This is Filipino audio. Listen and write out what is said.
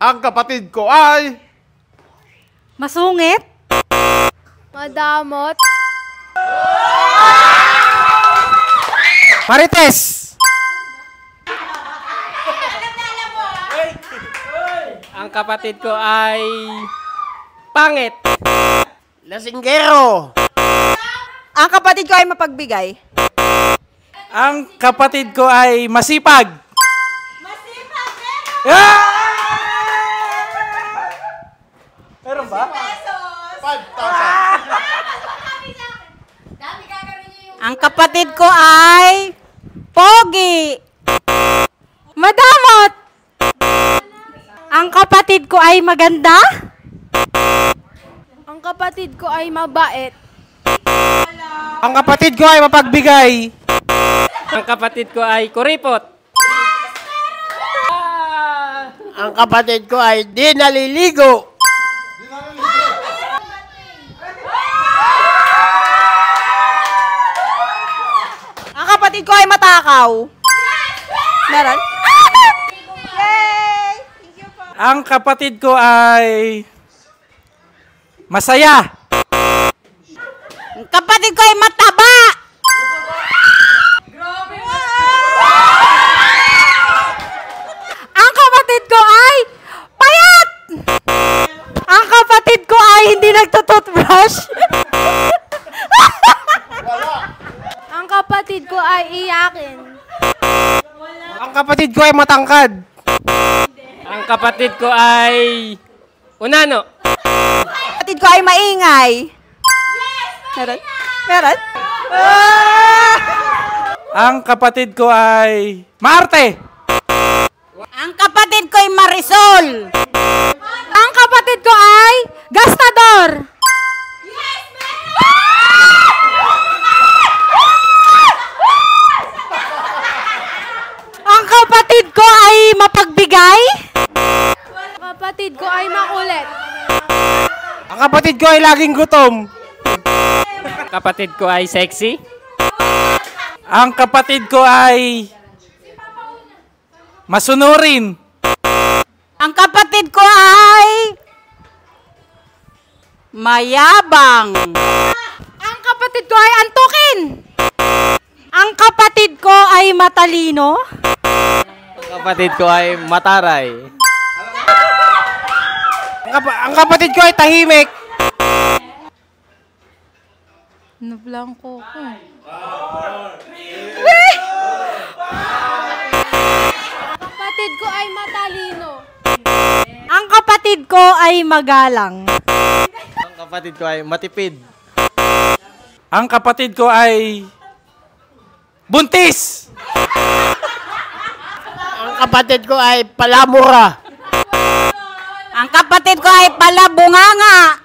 Ang kapatid ko ay... Masungit. Madamot. Marites. Ang kapatid ko ay pangit. Lasinggero. Ang kapatid ko ay mapagbigay. Ang kapatid ko ay masipag. Masipag, Meron ba? 5,000. Ang kapatid ko ay pogi. Madamot. Ang kapatid ko ay maganda. Ang kapatid ko ay mabait. Ang kapatid ko ay mapagbigay. Ang kapatid ko ay kuripot. Ang kapatid ko ay di naliligo. Ang kapatid ko ay matakaw. Meron? Yay! Thank you po. Ang kapatid ko ay masaya. Ang kapatid ko ay mataba. Ang kapatid ko ay payat. Ang kapatid ko ay hindi nagtutoothbrush. Ang kapatid ko ay iyakin. Ang kapatid ko ay matangkad. Ang kapatid ko ay unano. Ang kapatid ko ay maingay. Meron? Meron? Ang kapatid ko ay maarte. Ang kapatid ko ay Marisol. Ang kapatid ko ay gastador. Ang kapatid ko ay mapagbigay. Ang kapatid ko ay makulit. Ang kapatid ko ay laging gutom. Kapatid ko ay sexy. Ang kapatid ko ay masunurin. Ang kapatid ko ay mayabang. Ang kapatid ko ay antukin. Ang kapatid ko ay matalino. Ang kapatid ko ay mataray. Ang kapatid ko ay tahimik. Nablangko ko. Kapatid ko ay matalino. Ang kapatid ko ay magalang. Ang kapatid ko ay matipid. Ang kapatid ko ay buntis. Ang kapatid ko ay palamura. Ang kapatid ko ay palabunganga.